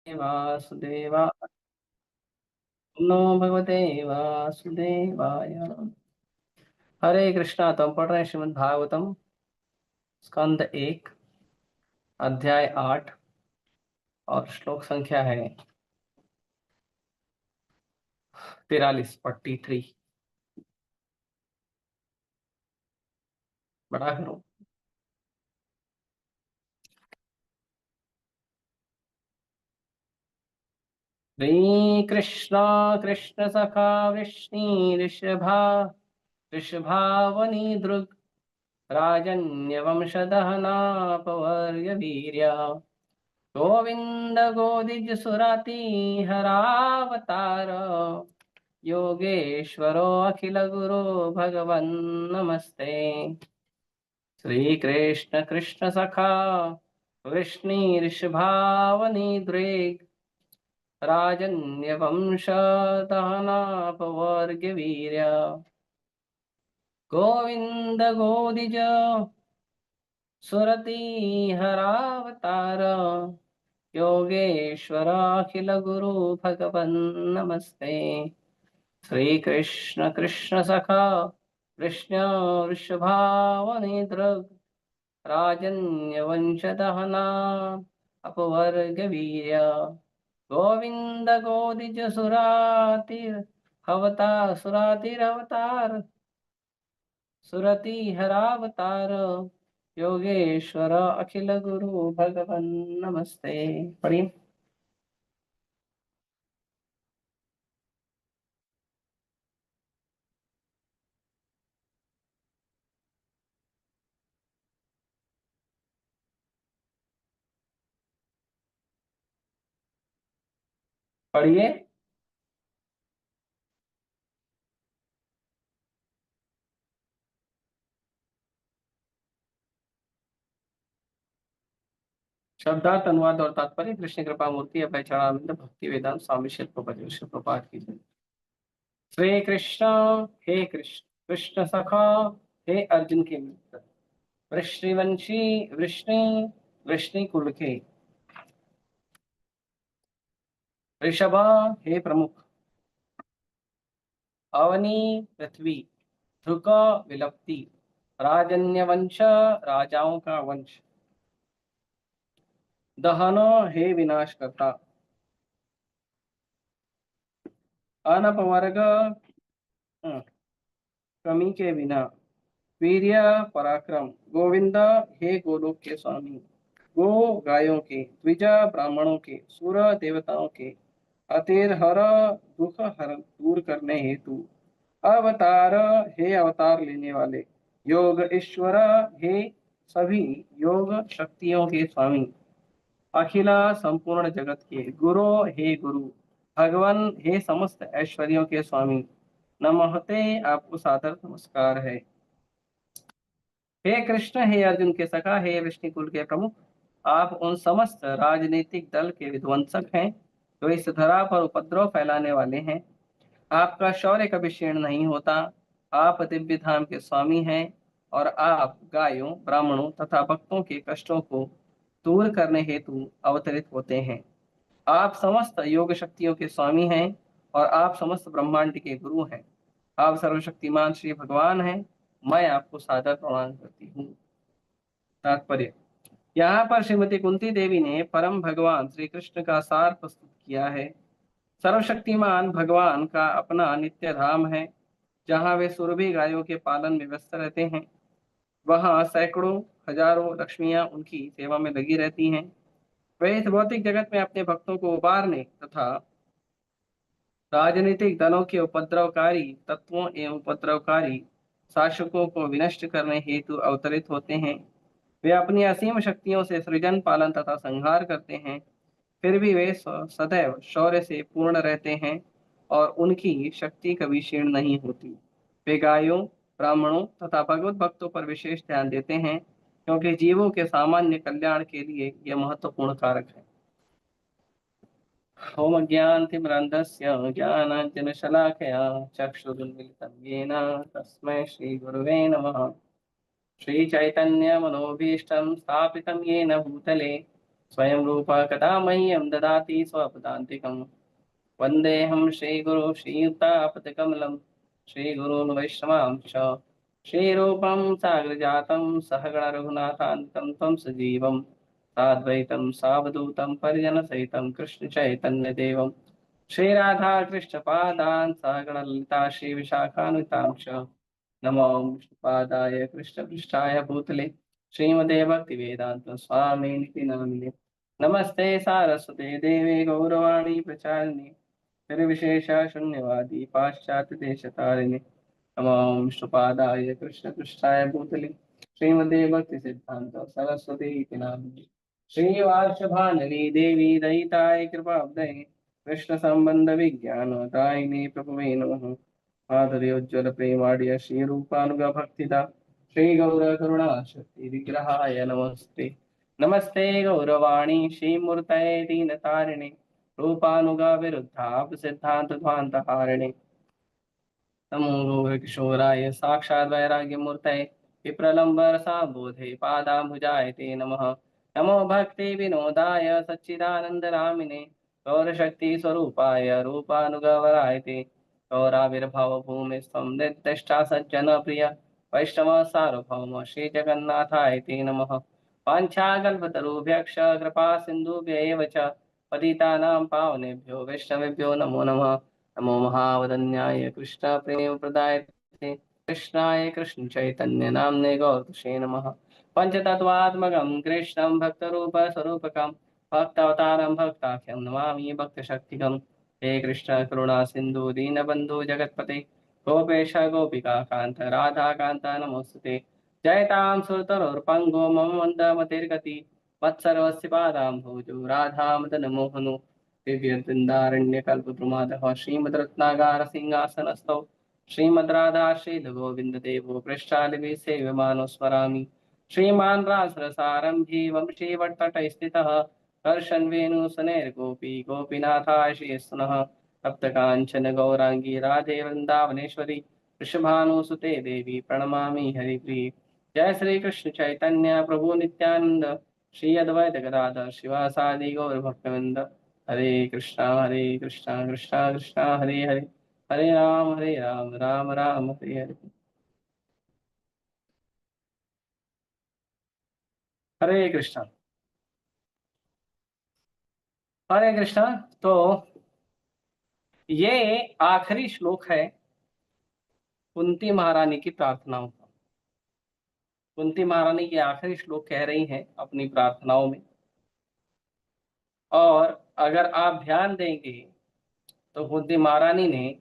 वासुदेवा। नमो भगवते वासुदेवाय। हरे कृष्णा। तो हम पढ़ रहे हैं श्रीमद् भागवतम स्कंद 1 अध्याय 8 और श्लोक संख्या है 43 बड़ा करो। श्री कृष्ण कृष्ण सखा वृष्णि ऋषभावनी दृग राजन्य वंशदहना पवर्य वीर्या गोविंद गोदिज सुराति हरावतार योगेश्वरो अखिल गुरो भगवन् नमस्ते। श्री कृष्ण कृष्ण सखा वृष्णीर्षभावनी द्रेग राजन्य वंश दहनापवर्ग वीर्य गोविंद गोदिज सुरति हरावतार योगेश्वर अखिल गुरु भगवन् नमस्ते। श्री कृष्ण कृष्ण सखा कृष्ण वृषभावनि दृग राजन्य वंश दहना अपवर्ग वीर्य गोविंद गोदिज सुरातिरवतार सुरति हरावतार योगेश्वर अखिल गुरु भगवन् नमस्ते। पढ़िए। पढ़िए। शब्दार्थ अनुवाद और तात्पर्य कृष्ण कृपा मूर्ति अभय चरणानंद भक्ति वेदांत स्वामी शिल प्रपात की जय। श्री कृष्ण हे कृष्ण कृष्ण सखा हे अर्जुन के मित्र वृष्णिवंशी वृष्णि वृष्णि कुल के ऋषभा हे प्रमुख अवनी पृथ्वी ध्रुक विलपति राजन्य वंश राजाओं का वंश दहनो हे विनाश करता अनपवर्ग कमी के बिना वीर्य पराक्रम गोविंद हे गोलोक के स्वामी गो गायों के द्विजा ब्राह्मणों के सुर देवताओं के अतेर हर दुख हर दूर करने हेतु अवतार हे अवतार लेने वाले योग ईश्वर हे सभी योग शक्तियों के स्वामी अखिला संपूर्ण जगत के गुरु हे गुरु भगवान हे समस्त ऐश्वर्यों के स्वामी नमस्ते आपको सादर नमस्कार है। हे कृष्ण हे अर्जुन के सखा हे विष्णुकुल के प्रमुख आप उन समस्त राजनीतिक दल के विध्वंसक हैं जो इस धरा पर उपद्रव फैलाने वाले हैं। आपका शौर्य कभी क्षीण नहीं होता। आप दिव्य धाम के स्वामी हैं और आप गायों ब्राह्मणों तथा भक्तों के कष्टों को दूर करने हेतु अवतरित होते हैं। आप समस्त योग शक्तियों के स्वामी हैं और आप समस्त ब्रह्मांड के गुरु हैं। आप सर्वशक्तिमान श्री भगवान हैं। मैं आपको सादर प्रणाम करती हूँ। तात्पर्य। यहाँ पर श्रीमती कुंती देवी ने परम भगवान श्री कृष्ण का सार प्रस्तुत किया है। सर्वशक्तिमान भगवान का अपना नित्य धाम है जहाँ वे सुरभि गायों के पालन में व्यस्त रहते हैं। वहाँ सैकड़ों हजारों लक्ष्मियां उनकी सेवा में लगी रहती हैं। वे इस भौतिक जगत में अपने भक्तों को उबारने तथा राजनीतिक दलों के उपद्रवकारी तत्वों एवं उपद्रवकारी शासकों को विनष्ट करने हेतु अवतरित होते हैं। वे अपनी असीम शक्तियों से सृजन पालन तथा संहार करते हैं। फिर भी वे सदैव शौर्य से पूर्ण रहते हैं और उनकी शक्ति कभी क्षीण नहीं होती। वे गायों ब्राह्मणों तथा भगवत भक्तों पर विशेष ध्यान देते हैं क्योंकि जीवों के सामान्य कल्याण के लिए यह महत्वपूर्ण कारक है। ओम अज्ञानतिमिरन्धस्य ज्ञानाञ्जनशलाकया चक्षुरुन्मिलितं येन तस्मै श्रीगुरुवे नमः। श्रीचैतन्यमनोभीष्टं स्थापितं येन भूतले स्वयं रूपा कदा मह्यं ददाति स्वपदान्तिकम्। वन्देऽहं श्रीगुरु श्रीयुतापदकमलं श्रीगुरून् वैष्णवांश श्रीरूपं साग्रजातं सहगणरघुनाथान्वितं तं सजीवं साद्वैतं सावधूतं परिजनसहितं कृष्णचैतन्यदेवं श्रीराधा कृष्णपादान् सहगणललिता श्रीविशाखान्वितांश नमो विष्णुपादाय कृष्णपृष्ठाय भूतले श्रीमते भक्तिवेदांत स्वामिनिति नामिने नमस्ते सारस्वते देवे गौरवाणी प्रचारिणे निर्विशेष शून्यवादी पाश्चात्य देशतारिणे नमो विष्णुपादाय कृष्णपृष्ठाय भूतले श्रीमते भक्ति सिद्धांत सरस्वती इति नामिने श्रीवार्षभानवी देवी दयिताय कृपाब्धये कृष्ण संबंध विज्ञान दायिने प्रभुवे नमः माधुर्योज्वल प्रेमाढ्य श्री रूपानुग भक्तिदा श्री गौर करुणा शक्ति विग्रहाय नमस्ते नमस्ते गौरवाणी श्रीमूर्तये दीनतारिणे रूपानुगा विरुद्धाप सिद्धांत ध्वांत हारिणे नमो गौरकिशोराय साक्षात् वैराग्यमूर्तये विप्रलम्बर साबोधे पादाम्बुजाय ते नमः नमो भक्ति विनोदाय सच्चिदानन्दनामिने गौरशक्ति स्वरूपाय रूपानुगवराय ते गौराविर्भव भूमिस्त्वं निर्दिष्टा सज्जन प्रिय वैष्णव सार्वभौम श्री जगन्नाथाय ते नमः वाञ्छाकल्पतरुभ्यश्च कृपा सिन्धुभ्य एव च पतितानां पावनेभ्यो वैष्णवेभ्यो नमो नमः नमो महावदन्याय कृष्ण प्रेम प्रदायते कृष्णाय कृष्ण चैतन्य नामने गौतुषे नमः पंचतत्वात्मकं कृष्णं भक्तरूप स्वरूपकं भक्तावतारं भक्ताख्यं नमामि भक्तशक्तिकं हे कृष्ण करुणा सिंधु दीनबंधु जगत्पते गोपेश गोपिका कांत राधा कांत नमोस्तुते जयतां सुरतरुर्पंगो मम मन्दमतिर्गति मत्सर्वस्य पादाम्भोजो राधा मदन मोहनो दिव्यवृन्दारण्यकल्पद्रुमादः श्रीमद्रत्नागार सिंहासनस्थौ श्रीमद्राधा श्रीधगोविन्ददेवो पृष्ठालिभिः सेव्यमानो स्मरामि श्रीमान् रासरसारम्भी वंशीवट्टटै स्थितः कर्षन् वेणुसुनैर्गोपी गोपीनाथाय श्रीयस्तुनः तप्तकाञ्चन गौराङ्गी राधे वृन्दावनेश्वरी वृषभानुसुते देवी प्रणमामि हरिप्रिये जय श्री कृष्ण चैतन्य प्रभु नित्यानंद श्री अद्वैत गदाधर शिवासादि गौर भक्तवृंद हरे कृष्णा कृष्णा कृष्णा हरे हरे हरे राम राम राम हरे हरे हरे कृष्णा हरे कृष्णा। तो ये आखिरी श्लोक है कुंती महारानी की प्रार्थनाओं का। कुंती महारानी ये आखिरी श्लोक कह रही हैं अपनी प्रार्थनाओं में। और अगर आप ध्यान देंगे तो कुंती महारानी ने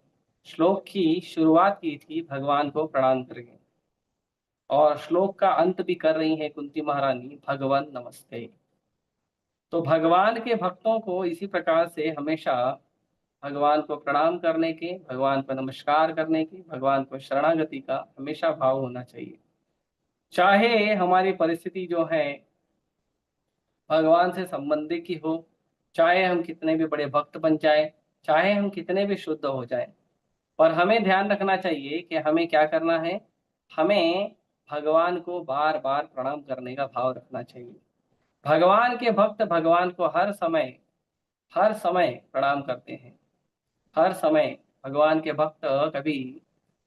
श्लोक की शुरुआत की थी भगवान को प्रणाम करके, और श्लोक का अंत भी कर रही हैं कुंती महारानी भगवान नमस्ते। तो भगवान के भक्तों को इसी प्रकार से हमेशा भगवान को प्रणाम करने के, भगवान को नमस्कार करने के, भगवान को शरणागति का हमेशा भाव होना चाहिए। चाहे हमारी परिस्थिति जो है भगवान से संबंधित की हो, चाहे हम कितने भी बड़े भक्त बन जाएं, चाहे हम कितने भी शुद्ध हो जाएं, पर हमें ध्यान रखना चाहिए कि हमें क्या करना है। हमें भगवान को बार बार प्रणाम करने का भाव रखना चाहिए। भगवान के भक्त भगवान को हर समय प्रणाम करते हैं। हर समय भगवान के भक्त कभी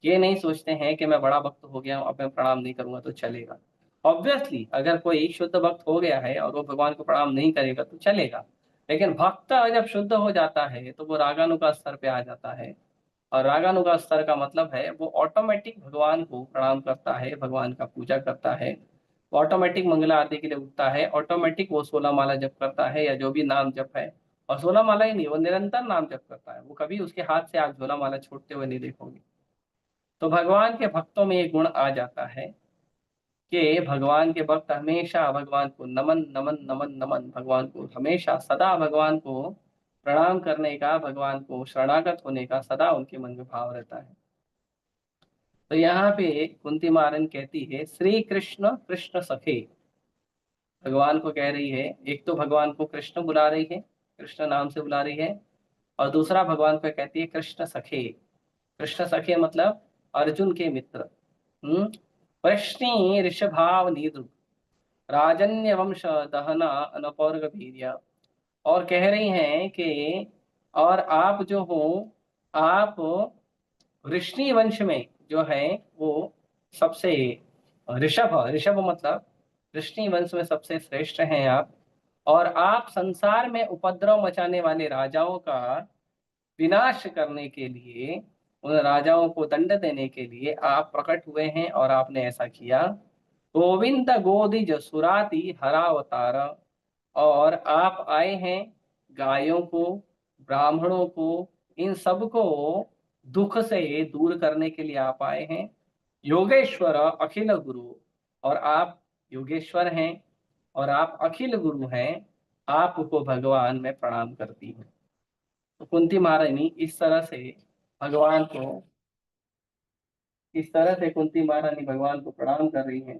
ये नहीं सोचते हैं कि मैं बड़ा भक्त हो गया हूं, अब मैं प्रणाम नहीं करूंगा तो चलेगा। ऑब्वियसली अगर कोई शुद्ध भक्त हो गया है और वो भगवान को प्रणाम नहीं करेगा तो चलेगा, लेकिन भक्त जब शुद्ध हो जाता है तो वो रागानुगा स्तर पे आ जाता है। और रागानुगा स्तर का मतलब है वो ऑटोमेटिक भगवान को प्रणाम करता है, भगवान का पूजा करता है, ऑटोमेटिक मंगला आरती के लिए उठता है, ऑटोमेटिक वो 16 माला जप करता है या जो भी नाम जप है। और 16 माला ही नहीं, वो निरंतर नाम जप करता है, वो कभी उसके हाथ से आप 16 माला छोड़ते हुए नहीं देखोगे। तो भगवान के भक्तों में ये गुण आ जाता है कि भगवान के भक्त हमेशा भगवान को नमन नमन नमन नमन, भगवान को हमेशा सदा भगवान को प्रणाम करने का, भगवान को शरणागत होने का सदा उनके मन में भाव रहता है। तो यहाँ पे कुंती महारानी कहती है श्री कृष्ण कृष्ण सखे, भगवान को कह रही है। एक तो भगवान को कृष्ण बुला रही है, कृष्ण नाम से बुला रही है, और दूसरा भगवान को कहती है कृष्ण सखे। कृष्ण सखे मतलब अर्जुन के मित्र। वृष्णि ऋषभाव नीद्रु, राजन्य वंश दहना अनपौर्ग वीर्य। और कह रही हैं कि और आप जो हो, आप वृष्णि वंश में जो है वो सबसे ऋषभ, ऋषभ मतलब वृष्णि वंश में सबसे श्रेष्ठ हैं आप। और आप संसार में उपद्रव मचाने वाले राजाओं का विनाश करने के लिए, उन राजाओं को दंड देने के लिए आप प्रकट हुए हैं और आपने ऐसा किया। गोविंद गोदिज सुराति हरावतार। और आप आए हैं गायों को, ब्राह्मणों को, इन सब को दुख से दूर करने के लिए आप आए हैं। योगेश्वर अखिल गुरु। और आप योगेश्वर हैं और आप अखिल गुरु हैं। आपको भगवान मैं प्रणाम करती हूँ। तो कुंती महारानी इस तरह से भगवान को, इस तरह से कुंती महारानी भगवान को प्रणाम कर रही हैं।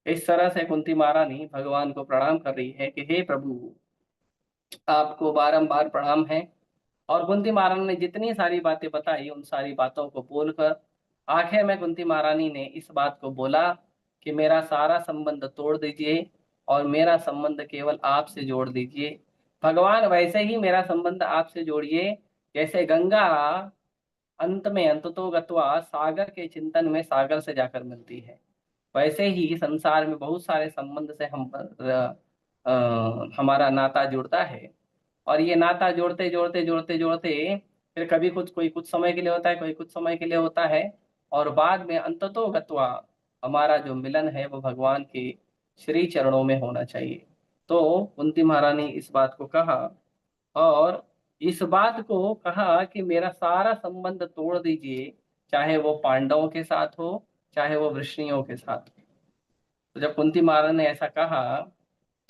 इस तरह से कुंती महारानी भगवान को प्रणाम कर रही है कि हे प्रभु, आपको बारंबार प्रणाम है। और कुंती महारानी ने जितनी सारी बातें बताई, उन सारी बातों को बोलकर आखिर में कुंती महारानी ने इस बात को बोला कि मेरा सारा संबंध तोड़ दीजिए और मेरा संबंध केवल आपसे जोड़ दीजिए। भगवान वैसे ही मेरा संबंध आपसे जोड़िए जैसे गंगा अंत में अंततो गत्वा सागर के चिंतन में सागर से जाकर मिलती है। वैसे ही संसार में बहुत सारे संबंध से हमारा नाता जुड़ता है। और ये नाता जोड़ते जोड़ते जोड़ते जोड़ते फिर कभी कुछ, कोई कुछ समय के लिए होता है, कोई कुछ समय के लिए होता है। और बाद में अंततो गत्वा हमारा जो मिलन है वो भगवान के श्री चरणों में होना चाहिए। तो कुंती महारानी इस बात को कहा और इस बात को कहा कि मेरा सारा संबंध तोड़ दीजिए, चाहे वो पांडवों के साथ हो, चाहे वो वृष्णियों के साथ हो। तो जब कुंती महारानी ने ऐसा कहा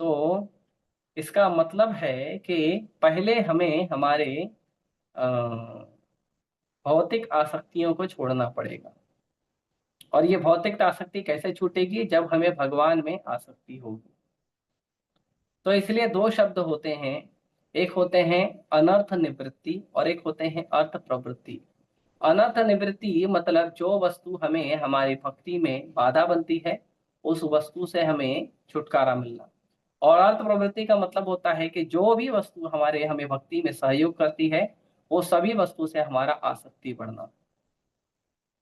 तो इसका मतलब है कि पहले हमें हमारे अ, भौतिक आसक्तियों को छोड़ना पड़ेगा। और ये भौतिक आसक्ति कैसे छूटेगी? जब हमें भगवान में आसक्ति होगी। तो इसलिए दो शब्द होते हैं, एक होते हैं अनर्थ निवृत्ति और एक होते हैं अर्थ प्रवृत्ति। अनर्थ निवृत्ति मतलब जो वस्तु हमें हमारी भक्ति में बाधा बनती है, उस वस्तु से हमें छुटकारा मिलना। और अर्थ प्रवृत्ति का मतलब होता है कि जो भी वस्तु हमारे हमें भक्ति में सहयोग करती है, वो सभी वस्तु से हमारा आसक्ति बढ़ना।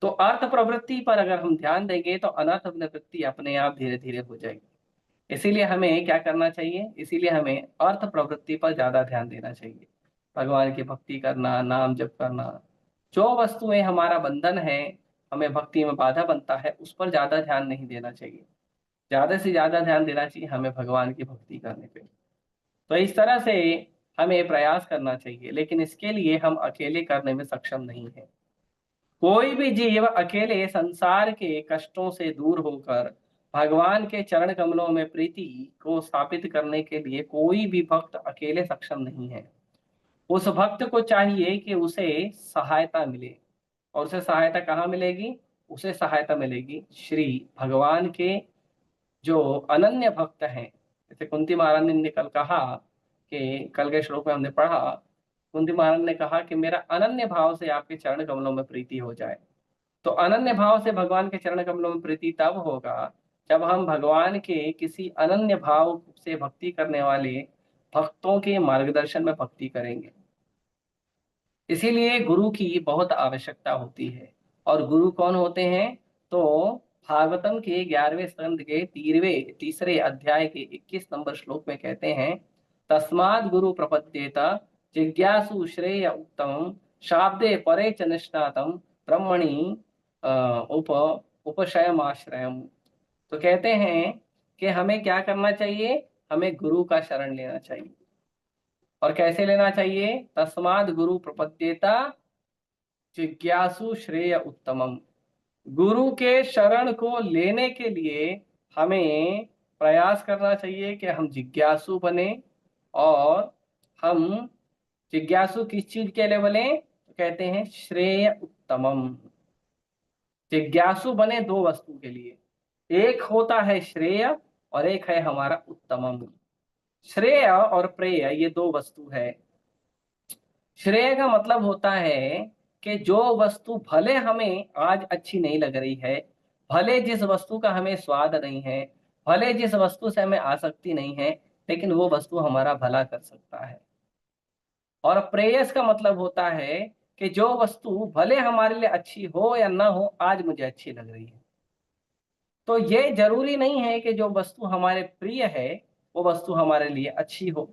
तो अर्थ प्रवृत्ति पर अगर हम ध्यान देंगे तो अनर्थ निवृत्ति अपने आप धीरे धीरे हो जाएगी। इसीलिए हमें क्या करना चाहिए? इसीलिए हमें अर्थ प्रवृत्ति पर ज्यादा ध्यान देना चाहिए। भगवान की भक्ति करना, नाम जप करना, जो वस्तुएं हमारा बंधन है, हमें भक्ति में बाधा बनता है, उस पर ज्यादा ध्यान नहीं देना चाहिए। ज्यादा से ज्यादा ध्यान देना चाहिए हमें भगवान की भक्ति करने पे। तो इस तरह से हमें प्रयास करना चाहिए, लेकिन इसके लिए हम अकेले करने में सक्षम नहीं है। कोई भी जीव अकेले संसार के कष्टों से दूर होकर भगवान के चरण कमलों में प्रीति को स्थापित करने के लिए कोई भी भक्त अकेले सक्षम नहीं है। उस भक्त को चाहिए कि उसे सहायता मिले। और उसे सहायता कहाँ मिलेगी? उसे सहायता मिलेगी श्री भगवान के जो अनन्य भक्त हैं। जैसे कुंती महारानी ने कल कहा कि कल के श्लोक में हमने पढ़ा, कुंती महारानी ने कहा कि मेरा अनन्य भाव से आपके चरण कमलों में प्रीति हो जाए। तो अनन्य भाव से भगवान के चरण कमलों में प्रीति तब होगा जब हम भगवान के किसी अनन्य भाव से भक्ति करने वाले भक्तों के मार्गदर्शन में भक्ति करेंगे। इसीलिए गुरु की बहुत आवश्यकता होती है। और गुरु कौन होते हैं? तो भागवतम के 11वें स्कंद के तीसरे अध्याय के 21 नंबर श्लोक में कहते हैं, तस्माद गुरु प्रपद्येत जिज्ञासु श्रेय उत्तम शाब्दे परे च निष्णातम ब्रह्मणि उप उपशयमाश्रयम। तो कहते हैं कि हमें क्या करना चाहिए? हमें गुरु का शरण लेना चाहिए। और कैसे लेना चाहिए? तस्माद गुरु प्रपद्येता जिज्ञासु श्रेय उत्तमम। गुरु के शरण को लेने के लिए हमें प्रयास करना चाहिए कि हम जिज्ञासु बने। और हम जिज्ञासु किस चीज के लिए बने? तो कहते हैं श्रेय उत्तमम। जिज्ञासु बने दो वस्तु के लिए, एक होता है श्रेय और एक है हमारा उत्तमम। श्रेय और प्रेय ये दो वस्तु है। श्रेय का मतलब होता है कि जो वस्तु भले हमें आज अच्छी नहीं लग रही है, भले जिस वस्तु का हमें स्वाद नहीं है, भले जिस वस्तु से हमें आसक्ति नहीं है, लेकिन वो वस्तु हमारा भला कर सकता है। और प्रेयस का मतलब होता है कि जो वस्तु भले हमारे लिए अच्छी हो या ना हो, आज मुझे अच्छी लग रही है। तो ये जरूरी नहीं है कि जो वस्तु हमारे प्रिय है वो वस्तु हमारे लिए अच्छी हो,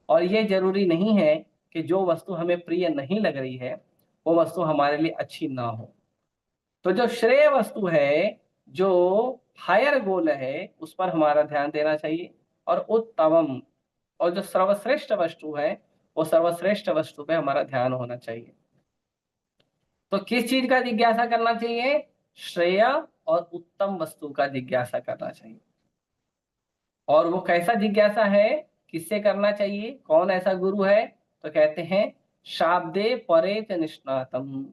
और ये जरूरी नहीं है कि जो वस्तु हमें प्रिय नहीं लग रही है वो वस्तु हमारे लिए अच्छी ना हो। तो जो श्रेय वस्तु है, जो हायर गोल है, उस पर हमारा ध्यान देना चाहिए। और उत्तमम, और जो सर्वश्रेष्ठ वस्तु है, वो सर्वश्रेष्ठ वस्तु पे हमारा ध्यान होना चाहिए। तो किस चीज का जिज्ञासा करना चाहिए? श्रेय और उत्तम वस्तु का जिज्ञासा करना चाहिए। और वो कैसा जिज्ञासा है, किससे करना चाहिए, कौन ऐसा गुरु है? तो कहते हैं शाब्दे परे च निष्णातम।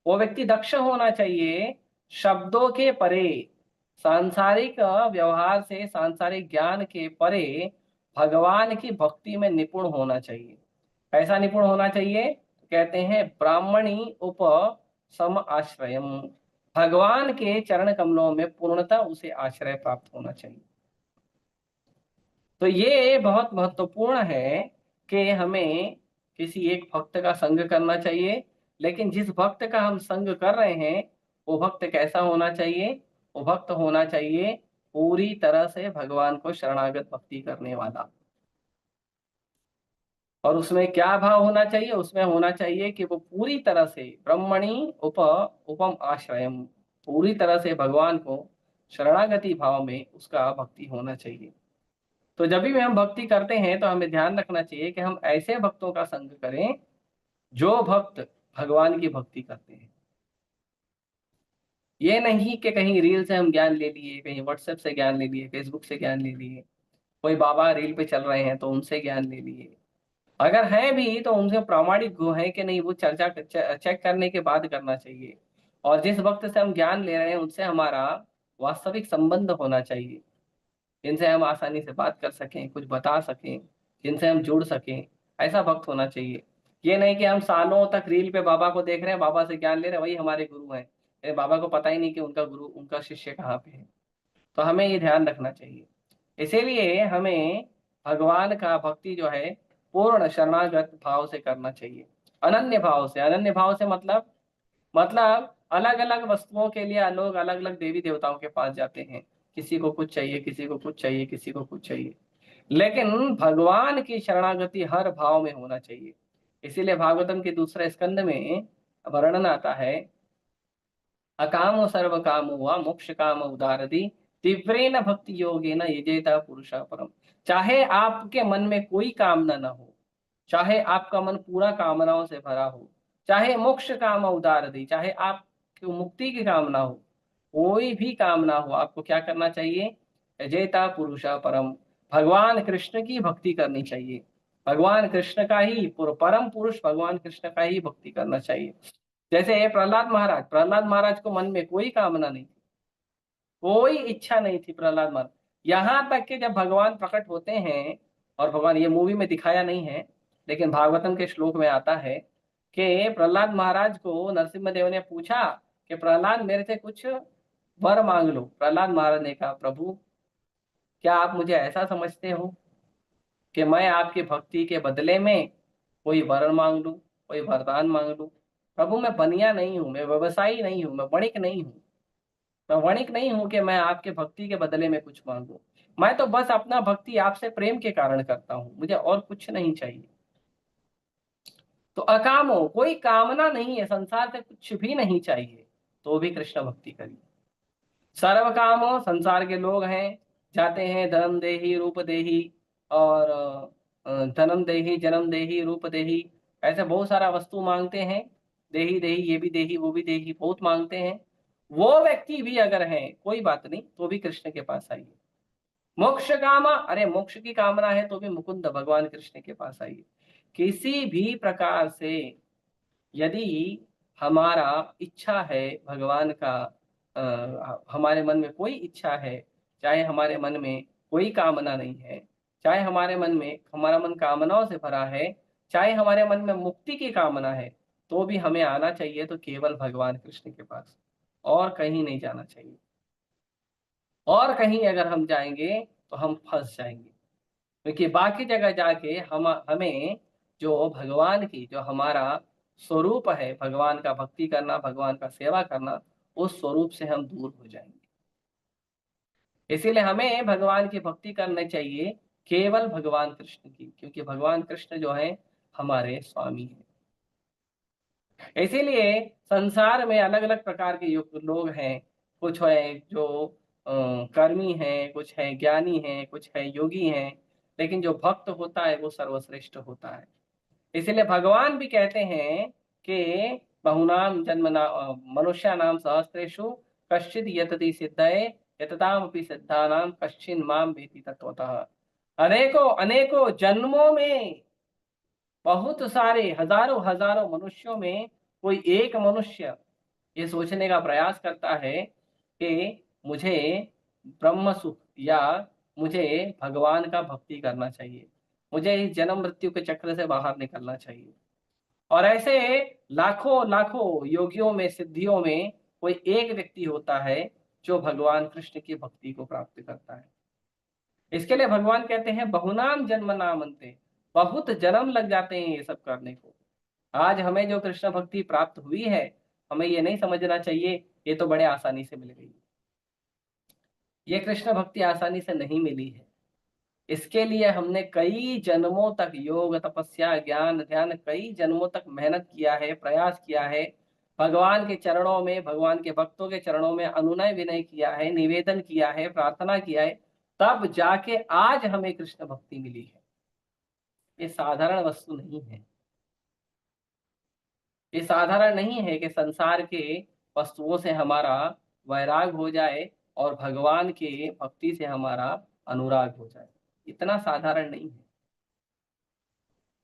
वो व्यक्ति दक्ष होना चाहिए शब्दों के परे, सांसारिक व्यवहार से, सांसारिक ज्ञान के परे भगवान की भक्ति में निपुण होना चाहिए। कैसा निपुण होना चाहिए? तो कहते हैं ब्राह्मणी उप सम आश्रयम। भगवान के चरण कमलों में पूर्णतः उसे आश्रय प्राप्त होना चाहिए। तो ये बहुत महत्वपूर्ण है कि हमें किसी एक भक्त का संग करना चाहिए। लेकिन जिस भक्त का हम संग कर रहे हैं वो भक्त कैसा होना चाहिए? वो भक्त होना चाहिए पूरी तरह से भगवान को शरणागत भक्ति करने वाला। और उसमें क्या भाव होना चाहिए? उसमें होना चाहिए कि वो पूरी तरह से ब्रह्मणी उपम आश्रयम, पूरी तरह से भगवान को शरणागति भाव में उसका भक्ति होना चाहिए। तो जब भी हम भक्ति करते हैं तो हमें ध्यान रखना चाहिए कि हम ऐसे भक्तों का संग करें जो भक्त भगवान की भक्ति करते हैं। ये नहीं कि कहीं रील से हम ज्ञान ले लिए, कहीं व्हाट्सएप से ज्ञान ले लिए, फेसबुक से ज्ञान ले लिए, कोई बाबा रील पे चल रहे हैं तो उनसे ज्ञान ले लिए। अगर है भी तो उनसे प्रामाणिक गो है कि नहीं, वो चर्चा चेक करने के बाद करना चाहिए। और जिस वक्त से हम ज्ञान ले रहे हैं उनसे हमारा वास्तविक संबंध होना चाहिए, जिनसे हम आसानी से बात कर सकें, कुछ बता सकें, जिनसे हम जुड़ सकें। ऐसा भक्त होना चाहिए। ये नहीं कि हम सालों तक रील पे बाबा को देख रहे हैं, बाबा से ज्ञान ले रहे हैं, वही हमारे गुरु हैं, बाबा को पता ही नहीं कि उनका गुरु, उनका शिष्य कहाँ पे है। तो हमें ये ध्यान रखना चाहिए। इसीलिए हमें भगवान का भक्ति जो है पूर्ण शरणागत भाव से करना चाहिए, अनन्य भाव से। अनन्य भाव से मतलब अलग अलग वस्तुओं के लिए लोग अलग अलग देवी देवताओं के पास जाते हैं, किसी को कुछ चाहिए, किसी को कुछ चाहिए, किसी को कुछ चाहिए, लेकिन भगवान की शरणागति हर भाव में होना चाहिए। इसीलिए भागवतम के दूसरे स्कंद में वर्णन आता है, अकामो सर्व कामो वा मोक्ष काम उदारति तीव्रेन भक्ति योगेन यजेता पुरुषा परम। चाहे आपके मन में कोई कामना न हो, चाहे आपका मन पूरा कामनाओं से भरा हो, चाहे मोक्ष काम उदार दी, चाहे आपको मुक्ति की कामना हो, कोई भी कामना हो, आपको क्या करना चाहिए? अजैता पुरुषा परम, भगवान कृष्ण की भक्ति करनी चाहिए। भगवान कृष्ण का ही परम पुरुष भगवान कृष्ण का ही भक्ति करना चाहिए। जैसे प्रहलाद महाराज को मन में कोई कामना नहीं थी, कोई इच्छा नहीं थी प्रहलाद महाराज। यहाँ तक कि जब भगवान प्रकट होते हैं, और भगवान, ये मूवी में दिखाया नहीं है लेकिन भागवतम के श्लोक में आता है कि प्रहलाद महाराज को नरसिम्हा देव ने पूछा कि प्रहलाद मेरे से कुछ वर मांग लो। प्रहलाद महाराज ने कहा, प्रभु क्या आप मुझे ऐसा समझते हो कि मैं आपकी भक्ति के बदले में कोई वरण मांग लूं, कोई वरदान मांग लूं? प्रभु मैं बनिया नहीं हूं, मैं व्यवसायी नहीं हूं, मैं वणिक नहीं हूं। मैं वणिक नहीं हूं कि मैं आपके भक्ति के बदले में कुछ मांगू। मैं तो बस अपना भक्ति आपसे प्रेम के कारण करता हूं, मुझे और कुछ नहीं चाहिए। तो अकामो, कोई कामना नहीं है, संसार से कुछ भी नहीं चाहिए, तो भी कृष्ण भक्ति करिए। सर्व कामो, संसार के लोग हैं, जाते हैं धर्म देही रूप देही, और धनम देही जन्म देही रूप देही, ऐसे बहुत सारा वस्तु मांगते हैं। देही देही, ये भी देही वो भी देही, बहुत मांगते हैं। वो व्यक्ति भी अगर है, कोई बात नहीं, तो भी कृष्ण के पास आइए। मोक्ष कामा, अरे मोक्ष की कामना है तो भी मुकुंद भगवान कृष्ण के पास आइए। किसी भी प्रकार से यदि हमारा इच्छा है भगवान का, हमारे मन में कोई इच्छा है, चाहे हमारे मन में कोई कामना नहीं है, चाहे हमारे मन में, हमारा मन कामनाओं से भरा है, चाहे हमारे मन में मुक्ति की कामना है, तो भी हमें आना चाहिए तो केवल भगवान कृष्ण के पास, और कहीं नहीं जाना चाहिए। और कहीं अगर हम जाएंगे तो हम फंस जाएंगे, क्योंकि बाकी जगह जाके हम हमें जो भगवान की जो हमारा स्वरूप है, भगवान का भक्ति करना, भगवान का सेवा करना, उस स्वरूप से हम दूर हो जाएंगे। इसीलिए हमें भगवान की भक्ति करनी चाहिए, केवल भगवान कृष्ण की, क्योंकि भगवान कृष्ण जो है हमारे स्वामी हैं। इसीलिए संसार में अलग अलग प्रकार के लोग हैं। कुछ है जो कर्मी हैं, कुछ है ज्ञानी हैं, कुछ है योगी हैं, लेकिन जो भक्त होता है वो सर्वश्रेष्ठ होता है। इसीलिए भगवान भी कहते हैं कि बहुनाम मनुष्या नाम सहस्रेषु कश्चिद यतति सिद्धये यततामपि सिद्धानाम कश्चिन माम वेति तत्वतः। अनेकों अनेकों जन्मों में, बहुत सारे हजारों हजारों मनुष्यों में कोई एक मनुष्य ये सोचने का प्रयास करता है कि मुझे ब्रह्म सुख या मुझे भगवान का भक्ति करना चाहिए, मुझे इस जन्म मृत्यु के चक्र से बाहर निकलना चाहिए। और ऐसे लाखों लाखों योगियों में, सिद्धियों में कोई एक व्यक्ति होता है जो भगवान कृष्ण की भक्ति को प्राप्त करता है। इसके लिए भगवान कहते हैं बहुनाम जन्म नामन्ते, बहुत जन्म लग जाते हैं ये सब करने को। आज हमें जो कृष्ण भक्ति प्राप्त हुई है, हमें ये नहीं समझना चाहिए ये तो बड़े आसानी से मिल गई। ये कृष्ण भक्ति आसानी से नहीं मिली है। इसके लिए हमने कई जन्मों तक योग तपस्या ज्ञान ध्यान, कई जन्मों तक मेहनत किया है, प्रयास किया है, भगवान के चरणों में, भगवान के भक्तों के चरणों में अनुनय विनय किया है, निवेदन किया है, प्रार्थना किया है, तब जाके आज हमें कृष्ण भक्ति मिली है। ये साधारण वस्तु नहीं है। ये साधारण नहीं है कि संसार के वस्तुओं से हमारा वैराग हो जाए और भगवान के भक्ति से हमारा अनुराग हो जाए। इतना साधारण नहीं है,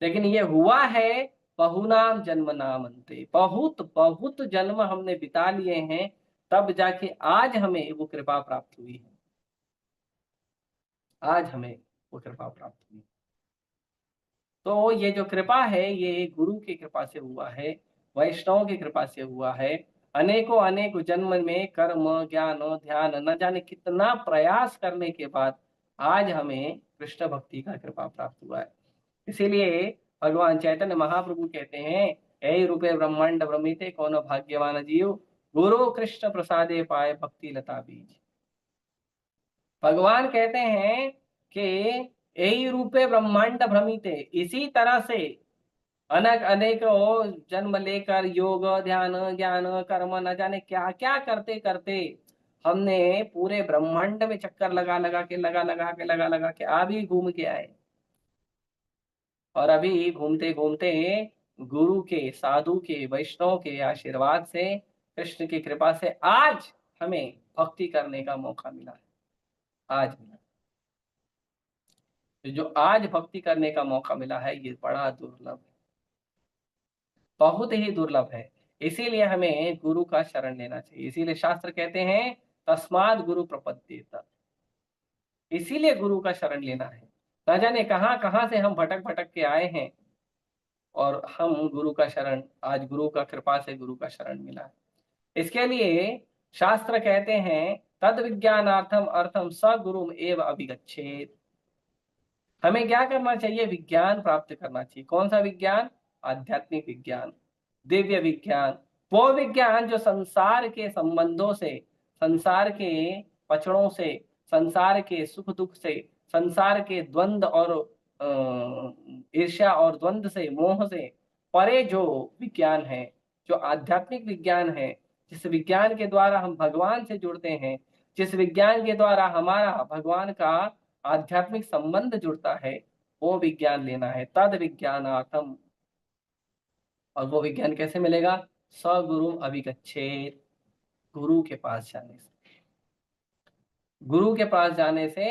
लेकिन ये हुआ है। बहुनाम जन्म नामन्ते, बहुत बहुत जन्म हमने बिता लिए हैं, तब जाके आज हमें वो कृपा प्राप्त हुई है। आज हमें वो कृपा प्राप्त हुई। तो ये जो कृपा है ये गुरु की कृपा से हुआ है, वैष्णव की कृपा से हुआ है। अनेकों अनेक जन्म में कर्म ज्ञान ध्यान न जाने कितना प्रयास करने के बाद आज हमें कृष्ण भक्ति का कृपा प्राप्त हुआ है। इसीलिए भगवान चैतन्य महाप्रभु कहते हैं, ऐ रूपे ब्रह्मांड भ्रमिते कौन भाग्यवान जीव, गुरु कृष्ण प्रसादे पाए भक्ति लता बीज। भगवान कहते हैं कि यही रूपे ब्रह्मांड भ्रमिते, इसी तरह से अनेक अनेकों जन्म लेकर योग ध्यान ज्ञान कर्म न जाने क्या क्या करते करते हमने पूरे ब्रह्मांड में चक्कर लगा लगा के अभी घूम के आए। और अभी घूमते घूमते गुरु के, साधु के, वैष्णव के आशीर्वाद से, कृष्ण की कृपा से आज हमें भक्ति करने का मौका मिला है। आज मिला। तो जो आज भक्ति करने का मौका मिला है ये बड़ा दुर्लभ है, बहुत ही दुर्लभ है। इसीलिए हमें गुरु का शरण लेना चाहिए। इसीलिए शास्त्र कहते हैं तस्माद गुरु प्रपद्येत, इसीलिए गुरु का शरण लेना है। न जाने कहां कहां से हम भटक भटक के आए हैं, और हम गुरु का शरण, आज गुरु का कृपा से गुरु का शरण मिला है। इसके लिए शास्त्र कहते हैं तद विज्ञानार्थम अर्थम स गुरुम एव अभिगच्छेत। हमें क्या करना चाहिए? विज्ञान प्राप्त करना चाहिए। कौन सा विज्ञान? आध्यात्मिक विज्ञान, दिव्य विज्ञान, वो विज्ञान जो संसार के संबंधों से, संसार के पचड़ों से, संसार के सुख दुख से, संसार के द्वंद्व और ईर्ष्या और द्वंद्व से, मोह से परे जो विज्ञान है, जो आध्यात्मिक विज्ञान है, जिस विज्ञान के द्वारा हम भगवान से जुड़ते हैं, जिस विज्ञान के द्वारा हमारा भगवान का आध्यात्मिक संबंध जुड़ता है, वो विज्ञान लेना है। तद विज्ञानार्थम, और वो विज्ञान कैसे मिलेगा? सगुरु अभिगच्छेत, गुरु के पास जाने से। गुरु के पास जाने से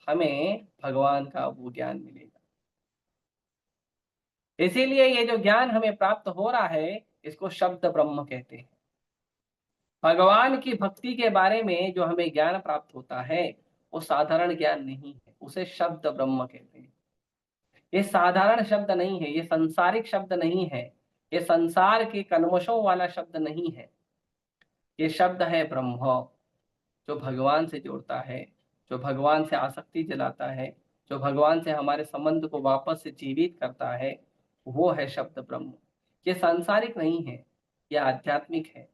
हमें भगवान का वो ज्ञान मिलेगा। इसीलिए ये जो ज्ञान हमें प्राप्त हो रहा है इसको शब्द ब्रह्म कहते हैं। भगवान की भक्ति के बारे में जो हमें ज्ञान प्राप्त होता है वो साधारण ज्ञान नहीं है, उसे शब्द ब्रह्म कहते हैं। ये साधारण शब्द नहीं है, ये संसारिक शब्द नहीं है, ये संसार के कल्मशों वाला शब्द नहीं है, ये शब्द है ब्रह्म, जो भगवान से जोड़ता है, जो भगवान से आसक्ति जलाता है, जो भगवान से हमारे संबंध को वापस से जीवित करता है, वो है शब्द ब्रह्म। ये सांसारिक नहीं है, ये आध्यात्मिक है।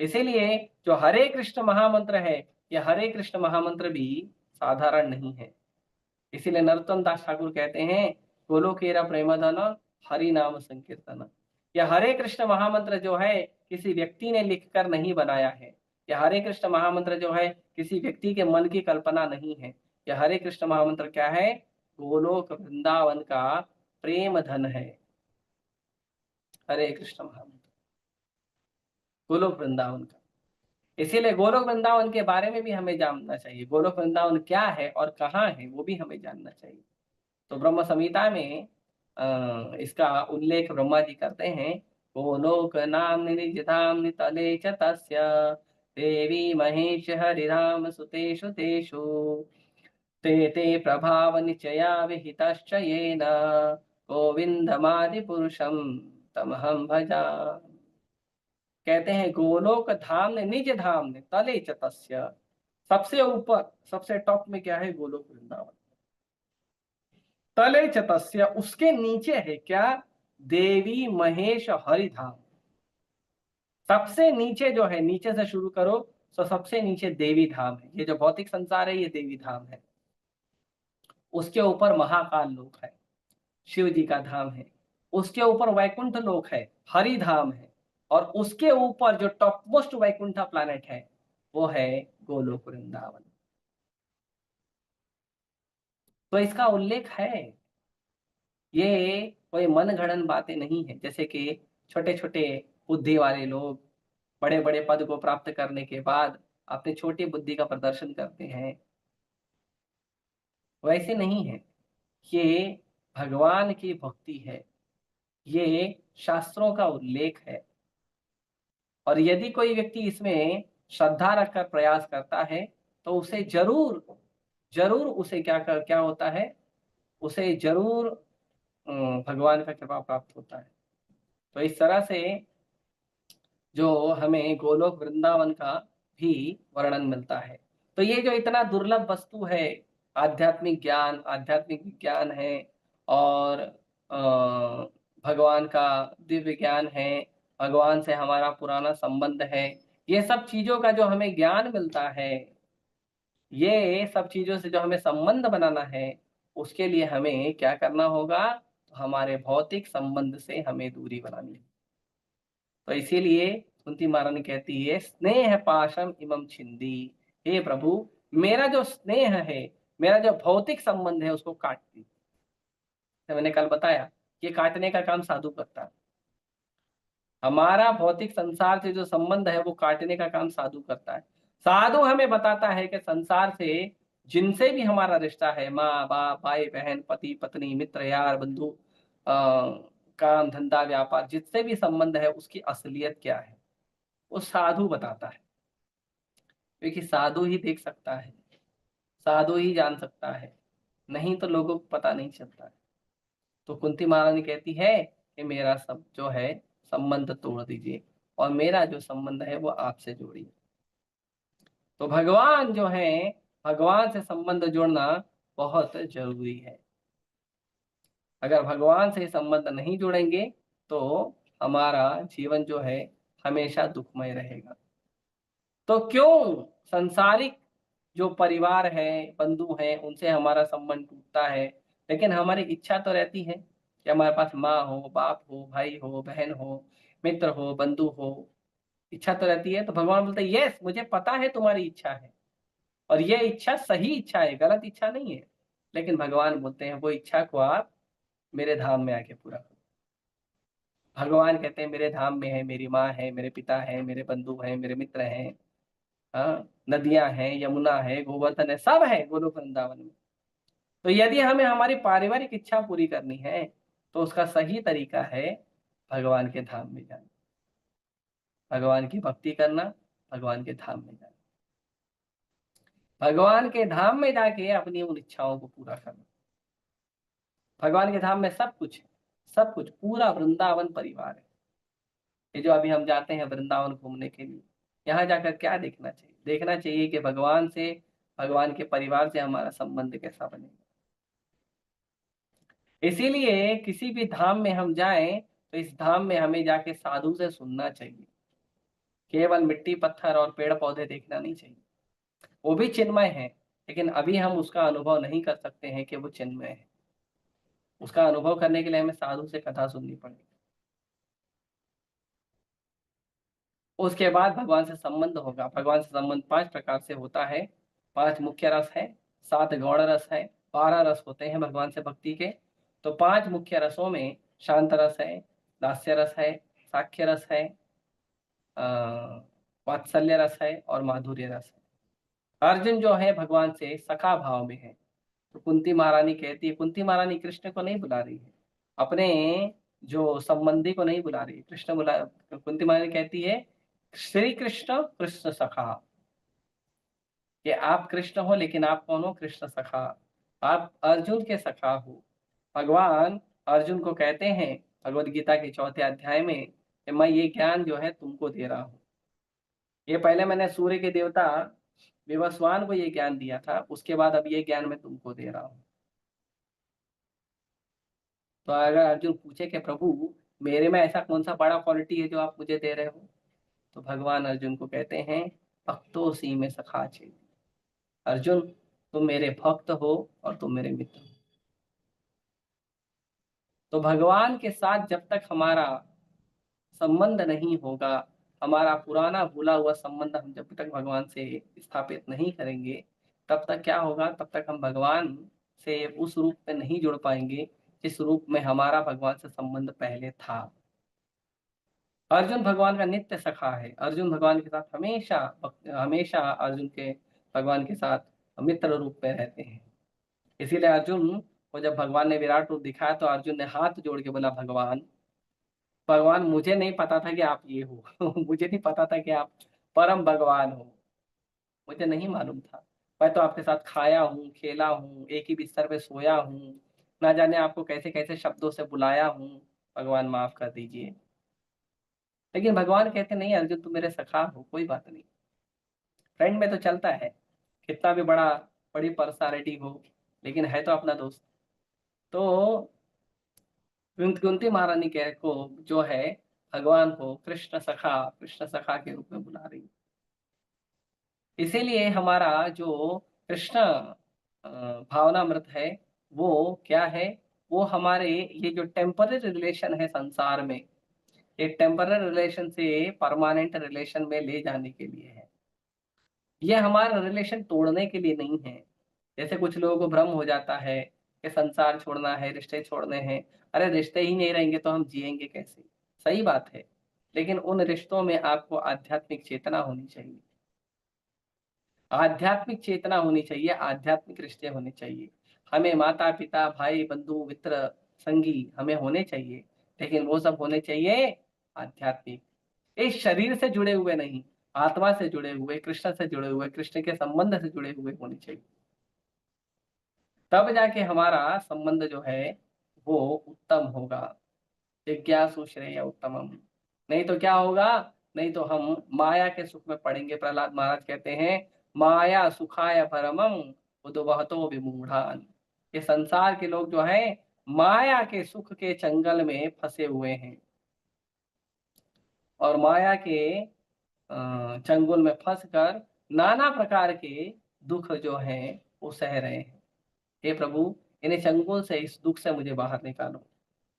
इसीलिए जो हरे कृष्ण महामंत्र है, ये हरे कृष्ण महामंत्र भी साधारण नहीं है। इसीलिए नरोत्तम दास ठाकुर कहते हैं, गोलोकेरा प्रेमधन हरि नाम संकीर्तन। यह हरे कृष्ण महामंत्र जो है किसी व्यक्ति ने लिखकर नहीं बनाया है। यह हरे कृष्ण महामंत्र जो है किसी व्यक्ति के मन की कल्पना नहीं है। यह हरे कृष्ण महामंत्र क्या है? गोलोक वृंदावन का प्रेम धन है। हरे कृष्ण महामंत्र गोलोक वृंदावन का। इसीलिए गोलोक वृंदावन के बारे में भी हमें जानना चाहिए। गोलोक वृंदावन क्या है और कहाँ है, वो भी हमें जानना चाहिए। तो ब्रह्म संहिता में इसका उल्लेख ब्रह्मा जी करते हैं। गोलोक नाम निज धाम तले च तस्य देवी महेश हरिराम सुतेषु तेषु ते ते प्रभाव निचया विहितश्च येन गोविंदमादि पुरुषम तमहम भजा। कहते हैं गोलोक धाम ने निज धाम ने तले च तस्य, सबसे ऊपर सबसे टॉप में क्या है? गोलोक वृंदावन। तले च तस्य, उसके नीचे है क्या? देवी महेश हरिधाम। सबसे नीचे जो है, नीचे से शुरू करो तो सबसे नीचे देवी धाम है। ये जो भौतिक संसार है ये देवी धाम है। उसके ऊपर महाकाल लोक है, शिव जी का धाम है। उसके ऊपर वैकुंठ लोक है, हरि धाम है। और उसके ऊपर जो टॉप मोस्ट वैकुंठा प्लैनेट है वो है गोलोक वृंदावन। तो इसका उल्लेख है। ये कोई मन गढ़ंत बातें नहीं है, जैसे कि छोटे छोटे बुद्धि वाले लोग बड़े बड़े पद को प्राप्त करने के बाद अपनी छोटी बुद्धि का प्रदर्शन करते हैं। वैसे नहीं है। ये भगवान की भक्ति है, ये शास्त्रों का उल्लेख है। और यदि कोई व्यक्ति इसमें श्रद्धा रखकर प्रयास करता है तो उसे जरूर जरूर उसे क्या होता है? उसे जरूर भगवान का कृपा प्राप्त होता है। तो इस तरह से जो हमें गोलोक वृंदावन का भी वर्णन मिलता है। तो ये जो इतना दुर्लभ वस्तु है, आध्यात्मिक ज्ञान, आध्यात्मिक विज्ञान है, और भगवान का दिव्य ज्ञान है, भगवान से हमारा पुराना संबंध है, ये सब चीजों का जो हमें ज्ञान मिलता है, ये सब चीजों से जो हमें संबंध बनाना है, उसके लिए हमें क्या करना होगा? तो हमारे भौतिक संबंध से हमें दूरी बनानी है। तो इसीलिए कुंती महारानी कहती है, स्नेह पाशम इमम छिंदी। हे प्रभु, मेरा जो स्नेह है, मेरा जो भौतिक संबंध है, उसको काट दी। तो मैंने कल बताया, ये काटने का काम साधु करता है। हमारा भौतिक संसार से जो संबंध है वो काटने का काम साधु करता है। साधु हमें बताता है कि संसार से जिनसे भी हमारा रिश्ता है, माँ बाप, भाई बहन, पति पत्नी, मित्र यार बंधु, काम धंधा व्यापार, जिससे भी संबंध है उसकी असलियत क्या है, वो साधु बताता है। क्योंकि साधु ही देख सकता है, साधु ही जान सकता है, नहीं तो लोगों को पता नहीं चलता है। तो कुंती महारानी कहती है कि मेरा सब जो है संबंध तोड़ दीजिए और मेरा जो संबंध है वो आपसे जोड़िए। तो भगवान जो है, भगवान से संबंध जोड़ना बहुत जरूरी है। अगर भगवान से संबंध नहीं जुड़ेंगे तो हमारा जीवन जो है हमेशा दुखमय रहेगा। तो क्यों संसारिक जो परिवार है, बंधु हैं, उनसे हमारा संबंध टूटता है, लेकिन हमारी इच्छा तो रहती है कि हमारे पास माँ हो, बाप हो, भाई हो, बहन हो, मित्र हो, बंधु हो। इच्छा तो रहती है। तो भगवान बोलते हैं, यस, मुझे पता है तुम्हारी इच्छा है, और ये इच्छा सही इच्छा है, गलत इच्छा नहीं है। लेकिन भगवान बोलते हैं वो इच्छा को आप मेरे धाम में आके पूरा करो। भगवान कहते हैं मेरे धाम में है, मेरी माँ है, मेरे पिता है, मेरे बंधु हैं, मेरे मित्र हैं, हाँ, नदियां हैं, यमुना है, गोवर्धन है, सब है गोलोक वृंदावन में। तो यदि हमें हमारी पारिवारिक इच्छा पूरी करनी है तो उसका सही तरीका है भगवान के धाम में जाना, भगवान की भक्ति करना, भगवान के धाम में जाना, भगवान के धाम में जाके अपनी उन इच्छाओं को पूरा करना। भगवान के धाम में सब कुछ है। सब कुछ, पूरा वृंदावन परिवार है। ये जो अभी हम जाते हैं वृंदावन घूमने के लिए, यहाँ जाकर क्या देखना चाहिए? देखना चाहिए कि भगवान से, भगवान के परिवार से हमारा संबंध कैसा बनेगा। इसीलिए किसी भी धाम में हम जाएं तो इस धाम में हमें जाके साधु से सुनना चाहिए। केवल मिट्टी पत्थर और पेड़ पौधे देखना नहीं चाहिए। वो भी चिन्मय है, लेकिन अभी हम उसका अनुभव नहीं कर सकते हैं कि वो चिन्मय है। उसका अनुभव करने के लिए हमें साधु से कथा सुननी पड़ेगी। उसके बाद भगवान से संबंध होगा। भगवान से संबंध 5 प्रकार से होता है। 5 मुख्य रस है, 7 गौण रस है, 12 रस होते हैं भगवान से भक्ति के। तो 5 मुख्य रसों में शांत रस है, दास्य रस है, साख्य रस है, वात्सल्य रस है और माधुर्य रस है। अर्जुन जो है भगवान से सखा भाव में है। तो कुंती महारानी कहती है, कुंती महारानी कृष्ण को नहीं बुला रही है, अपने जो संबंधी को नहीं बुला रही है, कृष्ण बुला, कुंती महारानी कहती है श्री कृष्ण कृष्ण सखा, कि आप कृष्ण हो लेकिन आप कौन हो? कृष्ण सखा, आप अर्जुन के सखा हो। भगवान अर्जुन को कहते हैं भगवत गीता के 4थे अध्याय में कि मैं ये ज्ञान जो है तुमको दे रहा हूँ। ये पहले मैंने सूर्य के देवता विवस्वान को ये ज्ञान दिया था, उसके बाद अब ये ज्ञान मैं तुमको दे रहा हूँ। तो अगर अर्जुन पूछे कि प्रभु मेरे में ऐसा कौन सा बड़ा क्वालिटी है जो आप मुझे दे रहे हो, तो भगवान अर्जुन को कहते हैं भक्तो सी में सखा छे। अर्जुन तुम मेरे भक्त हो और तुम मेरे मित्र हो। तो भगवान के साथ जब तक हमारा संबंध नहीं होगा, हमारा पुराना भूला हुआ संबंध हम जब तक भगवान से स्थापित नहीं करेंगे, तब तक क्या होगा? तब तक हम भगवान से उस रूप में नहीं जुड़ पाएंगे जिस रूप में हमारा भगवान से संबंध पहले था। अर्जुन भगवान का नित्य सखा है। अर्जुन भगवान के साथ हमेशा, हमेशा अर्जुन के भगवान के साथ मित्र रूप में रहते हैं। इसीलिए अर्जुन को जब भगवान ने विराट रूप दिखाया तो अर्जुन ने हाथ जोड़ के बोला, भगवान, भगवान मुझे नहीं पता था कि आप ये हो मुझे नहीं पता था कि आप परम भगवान हो, मुझे नहीं मालूम था। मैं तो आपके साथ खाया हूँ, खेला हूँ, एक ही बिस्तर पे सोया हूँ, ना जाने आपको कैसे कैसे शब्दों से बुलाया हूँ। भगवान माफ कर दीजिए। लेकिन भगवान कहते नहीं अर्जुन तुम मेरे सखा हो, कोई बात नहीं। फ्रेंड में तो चलता है, कितना भी बड़ी पर्सनालिटी हो, लेकिन है तो अपना दोस्त। तो कुंती महारानी कह को जो है भगवान को कृष्ण सखा, कृष्ण सखा के रूप में बुला रही। इसीलिए हमारा जो कृष्ण भावनामृत है वो क्या है? वो हमारे ये जो टेम्पररी रिलेशन है संसार में, एक टेम्पररी रिलेशन से परमानेंट रिलेशन में ले जाने के लिए है। ये हमारा रिलेशन तोड़ने के लिए नहीं है। जैसे कुछ लोगों को भ्रम हो जाता है कि संसार छोड़ना है, रिश्ते छोड़ने हैं। अरे रिश्ते ही नहीं रहेंगे तो हम जिएंगे कैसे? सही बात है, लेकिन उन रिश्तों में आपको आध्यात्मिक चेतना होनी चाहिए। आध्यात्मिक चेतना होनी चाहिए, आध्यात्मिक रिश्ते होने चाहिए। हमें माता पिता भाई बंधु मित्र संगी हमें होने चाहिए, लेकिन वो सब होने चाहिए आध्यात्मिक, इस शरीर से जुड़े हुए नहीं, आत्मा से जुड़े हुए, कृष्ण से जुड़े हुए, कृष्ण के संबंध से जुड़े हुए होने चाहिए। तब जाके हमारा संबंध जो है वो उत्तम होगा। जिज्ञासु श्रेय उत्तमम। नहीं तो क्या होगा? नहीं तो हम माया के सुख में पड़ेंगे। प्रहलाद महाराज कहते हैं माया सुखाय परमम उद्वहतो विमूढ़ान। ये संसार के लोग जो हैं माया के सुख के चंगल में फंसे हुए हैं और माया के चंगुल में फंसकर नाना प्रकार के दुख जो हैं वो सह रहे हैं। हे प्रभु इन्हें चंगुल से, इस दुख से मुझे बाहर निकालो।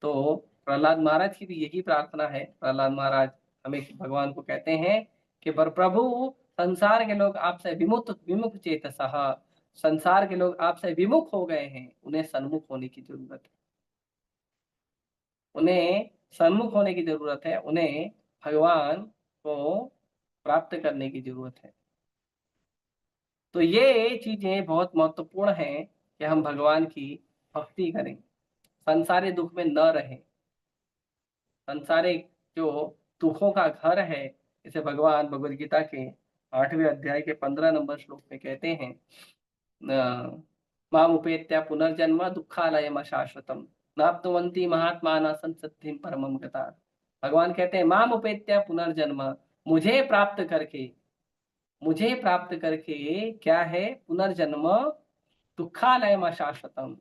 तो प्रहलाद महाराज की भी यही प्रार्थना है। प्रहलाद महाराज हमें भगवान को कहते हैं कि पर प्रभु संसार के लोग आपसे विमुख विमुख चेतसः, संसार के लोग आपसे विमुख हो गए हैं, उन्हें सन्मुख होने की जरूरत है। उन्हें सन्मुख होने की जरूरत है, उन्हें भगवान को प्राप्त करने की जरूरत है। तो ये चीजें बहुत महत्वपूर्ण हैं कि हम भगवान की भक्ति करें, संसारी दुख में न रहें। संसारिक जो दुखों का घर है, इसे भगवान भगवद गीता के 8वें अध्याय के 15 नंबर श्लोक में कहते हैं माम उपेत्या पुनर्जन्म दुखालयम शाश्वतम। नाप्नुवन्ति महात्मानः संसिद्धिं परमं गता। भगवान कहते हैं माम उपेत्य पुनर्जन्म, मुझे प्राप्त करके, मुझे प्राप्त करके क्या है, पुनर्जन्म दुखालयम शाश्वतम,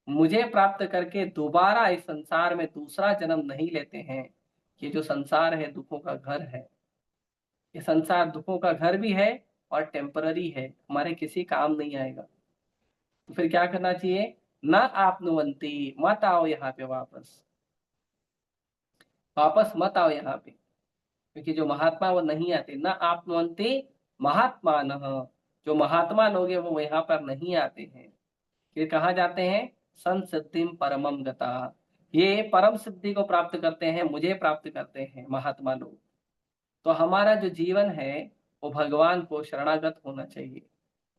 मुझे प्राप्त करके दोबारा इस संसार में दूसरा जन्म नहीं लेते हैं। ये जो संसार है दुखों का घर है, ये संसार दुखों का घर भी है और टेम्पररी है, हमारे किसी काम नहीं आएगा। तो फिर क्या करना चाहिए, न आपनुवंती, मत आओ यहाँ पे वापस, वापस मत आओ यहाँ पे, क्योंकि जो महात्मा वो नहीं आते। न आपनुवंती महात्मा, जो महात्मा लोग हैं वो यहाँ पर नहीं आते हैं। फिर कहाँ जाते हैं, संसिद्धिम परमम गता, ये परम सिद्धि को प्राप्त करते हैं, मुझे प्राप्त करते हैं महात्मा लोग। तो हमारा जो जीवन है वो भगवान को शरणागत होना चाहिए,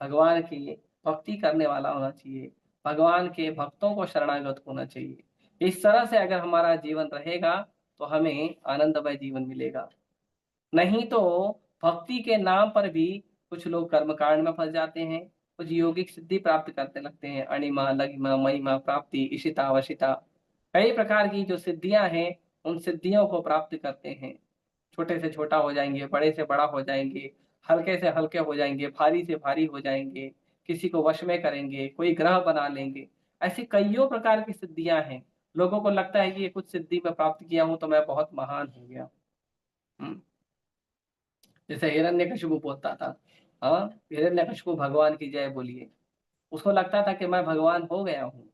भगवान की भक्ति करने वाला होना चाहिए, भगवान के भक्तों को शरणागत होना चाहिए। इस तरह से अगर हमारा जीवन रहेगा तो हमें आनंदमय जीवन मिलेगा। नहीं तो भक्ति के नाम पर भी कुछ लोग कर्मकांड में फंस जाते हैं, कुछ योगिक सिद्धि प्राप्त करते लगते हैं, अणिमा लघिमा महिमा प्राप्ति इशिता वशिता, कई प्रकार की जो सिद्धियां हैं उन सिद्धियों को प्राप्त करते हैं। छोटे से छोटा हो जाएंगे, बड़े से बड़ा हो जाएंगे, हल्के से हल्के हो जाएंगे, भारी से भारी हो जाएंगे, किसी को वश में करेंगे, कोई ग्रह बना लेंगे। ऐसी कईयों प्रकार की सिद्धियां हैं। लोगों को लगता है कि ये कुछ सिद्धि मैं प्राप्त किया हूं तो मैं बहुत महान हो गया। हम्म। जैसे हिरण्यकशिपु बोलता था, हाँ, हिरण्यकशिपु भगवान की जय बोलिए, उसको लगता था कि मैं भगवान हो गया हूँ,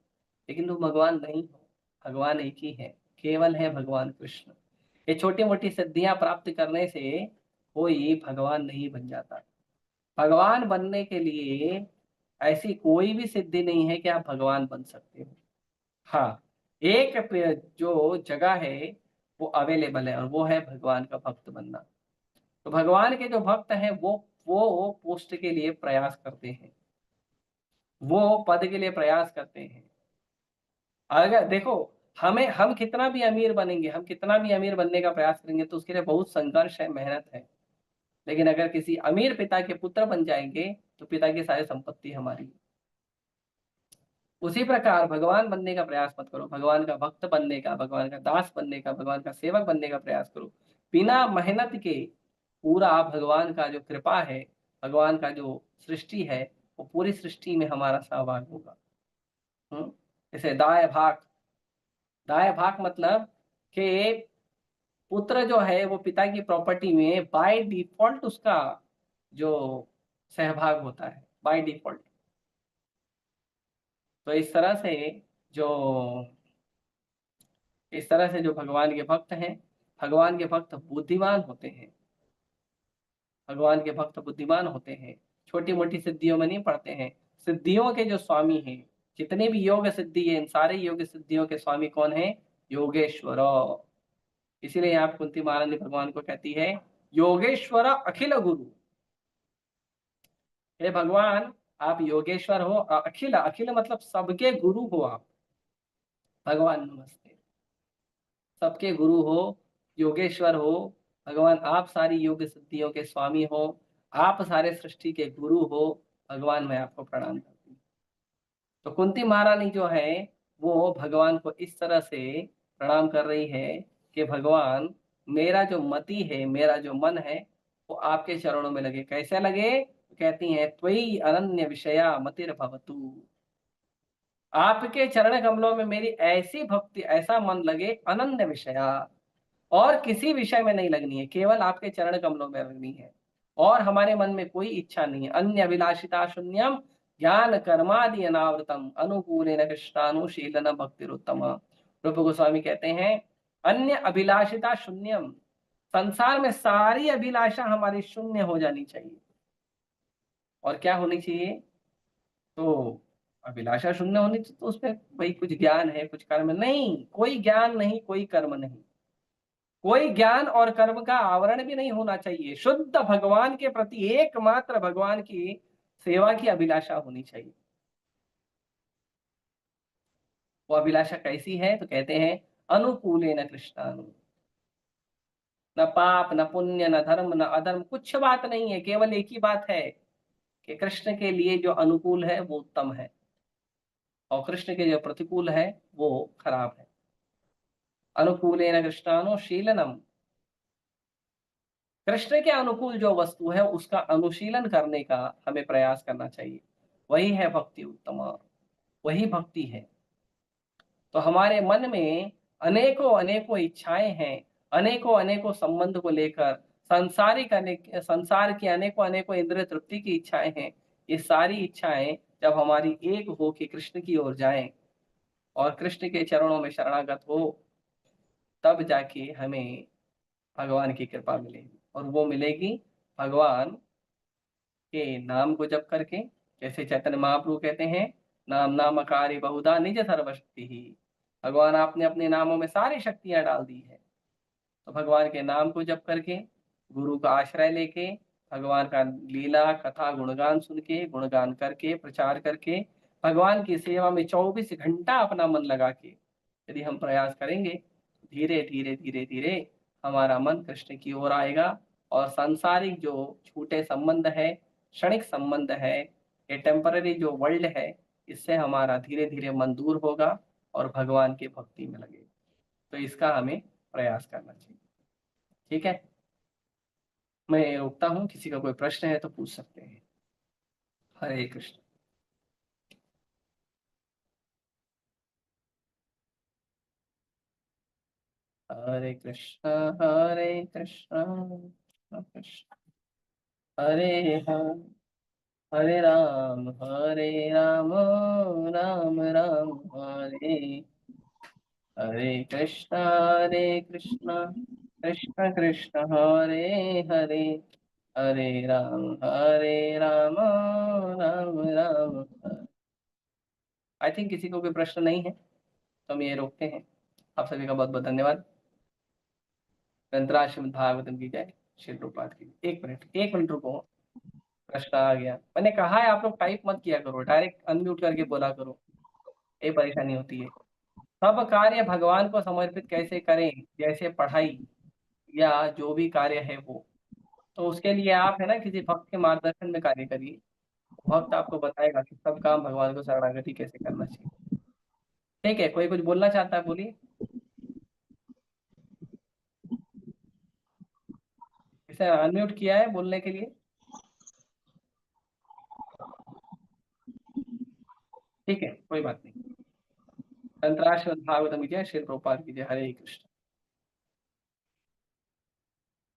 लेकिन तुम भगवान नहीं हो। भगवान एक ही है, केवल है भगवान कृष्ण। ये छोटी मोटी सिद्धियां प्राप्त करने से कोई भगवान नहीं बन जाता। भगवान बनने के लिए ऐसी कोई भी सिद्धि नहीं है कि आप भगवान बन सकते हो। हाँ, एक जो जगह है वो अवेलेबल है और वो है भगवान का भक्त बनना। तो भगवान के जो भक्त हैं वो पोस्ट के लिए प्रयास करते हैं, वो पद के लिए प्रयास करते हैं। अगर देखो, हम कितना भी अमीर बनेंगे, हम कितना भी अमीर बनने का प्रयास करेंगे तो उसके लिए बहुत संघर्ष है, मेहनत है। लेकिन अगर किसी अमीर पिता के पुत्र बन जाएंगे तो पिता की सारी संपत्ति हमारी। उसी प्रकार भगवान बनने का प्रयास मत करो, भगवान का भक्त बनने का, भगवान का दास बनने का, भगवान का सेवक बनने का प्रयास करो। बिना मेहनत के पूरा भगवान का जो कृपा है, भगवान का जो सृष्टि है, वो पूरी सृष्टि में हमारा सहभाग होगा। जैसे दाय भाग, दाय भाग मतलब कि पुत्र जो है वो पिता की प्रॉपर्टी में बाय डिफॉल्ट उसका जो सहभाग होता है, बाय डिफॉल्ट। तो जो इस तरह से जो भगवान के भक्त हैं, भगवान के भक्त बुद्धिमान होते हैं, भगवान के भक्त बुद्धिमान होते हैं, छोटी मोटी सिद्धियों में नहीं पड़ते हैं। सिद्धियों के जो स्वामी हैं, जितने भी योग सिद्धि है, इन सारे योग सिद्धियों के स्वामी कौन है, योगेश्वर। इसीलिए यहाँ पे कुंती महारानी भगवान को कहती है योगेश्वर अखिल गुरु। हे भगवान, आप योगेश्वर हो, अखिल, अखिल मतलब सबके गुरु हो आप। भगवान नमस्ते, सबके गुरु हो, योगेश्वर हो। भगवान आप सारी योग सिद्धियों के स्वामी हो, आप सारे सृष्टि के गुरु हो। भगवान मैं आपको प्रणाम करती हूँ। तो कुंती महारानी जो है वो भगवान को इस तरह से प्रणाम कर रही है कि भगवान, मेरा जो मति है, मेरा जो मन है वो आपके चरणों में लगे। कैसे लगे, कहती हैं त्वयि अनन्य विषया मतिर् भवतु, आपके चरण कमलों में मेरी ऐसी भक्ति, ऐसा मन लगे, अनन्य विषया, और किसी विषय में नहीं लगनी है, केवल आपके चरण कमलों में लगनी है। और हमारे मन में कोई इच्छा नहीं है। अन्य अभिलाषिता शून्यम ज्ञान कर्मादि अनावृतम अनुकूलेन कृष्णानुशीलन भक्तिरुत्तम। रूप गोस्वामी कहते हैं अन्य अभिलाषिता शून्यम, संसार में सारी अभिलाषा हमारी शून्य हो जानी चाहिए। और क्या होनी चाहिए, तो अभिलाषा शून्य होनी चाहिए, तो उसमें भाई कुछ ज्ञान है, कुछ कर्म नहीं, कोई ज्ञान नहीं, कोई कर्म नहीं, कोई ज्ञान और कर्म का आवरण भी नहीं होना चाहिए। शुद्ध भगवान के प्रति एकमात्र भगवान की सेवा की अभिलाषा होनी चाहिए। वो अभिलाषा कैसी है, तो कहते हैं अनुकूले न कृष्णानु, न पाप न पुण्य न धर्म न अधर्म, कुछ बात नहीं है, केवल एक ही बात है कि कृष्ण के लिए जो अनुकूल है वो उत्तम है। और कृष्ण के जो प्रतिकूल है वो खराब है। अनुकूलेन कृष्णानुशीलनम, कृष्ण के अनुकूल जो वस्तु है उसका अनुशीलन करने का हमें प्रयास करना चाहिए। वही है भक्ति उत्तमा, वही भक्ति है। तो हमारे मन में अनेकों अनेकों इच्छाएं हैं, अनेकों अनेकों संबंध को लेकर, सांसारिक संसार की अनेकों अनेकों इंद्रिय तृप्ति की इच्छाएं हैं। ये सारी इच्छाएं जब हमारी एक हो कि कृष्ण की ओर जाएं और कृष्ण के चरणों में शरणागत हो, तब जाके हमें भगवान की कृपा मिलेगी। और वो मिलेगी भगवान के नाम को जप करके। जैसे चैतन्य महाप्रभु कहते हैं, नाम नामकारी बहुधा निज सर्वशक्ति ही। भगवान आपने अपने नामों में सारी शक्तियां डाल दी है। तो भगवान के नाम को जप करके, गुरु का आश्रय लेके, भगवान का लीला कथा गुणगान सुन के, गुणगान करके, प्रचार करके, भगवान की सेवा में 24 घंटा अपना मन लगा के यदि हम प्रयास करेंगे, धीरे धीरे धीरे धीरे हमारा मन कृष्ण की ओर आएगा। और सांसारिक जो छूटे संबंध है, क्षणिक संबंध है, ये टेम्पररी जो वर्ल्ड है, इससे हमारा धीरे धीरे मन दूर होगा और भगवान की भक्ति में लगेगा। तो इसका हमें प्रयास करना चाहिए। ठीक है, मैं रोकता हूँ, किसी का कोई प्रश्न है तो पूछ सकते हैं। हरे कृष्ण। हरे कृष्ण हरे कृष्ण कृष्ण कृष्ण हरे हरे, हरे राम राम राम हरे हरे कृष्ण कृष्ण कृष्ण हरे हरे, हरे राम राम राम हरे। आई थिंक किसी को कोई प्रश्न नहीं है, तो हम ये रोकते हैं। आप सभी का बहुत बहुत धन्यवाद। ग्रंथराज श्रीमद् भागवतम की जय। श्री प्रभुपाद की जय। एक मिनट रुको, प्रश्न आ गया। मैंने कहा है आप लोग टाइप मत किया करो, डायरेक्ट अनम्यूट करके बोला करो, ये परेशानी होती है। सब कार्य भगवान को समर्पित कैसे करें, जैसे पढ़ाई या जो भी कार्य है वो, तो उसके लिए आप है ना किसी भक्त के मार्गदर्शन में कार्य करिए। भक्त आपको बताएगा कि सब काम भगवान को शरणागति कैसे करना चाहिए। ठीक है, कोई कुछ बोलना चाहता है बोलिए। इसे अनम्यूट किया है बोलने के लिए। ठीक है, कोई बात नहीं। अंतराष्ट्रीय भागवतम की जय। श्री प्रभुपाद की जय। हरे कृष्ण।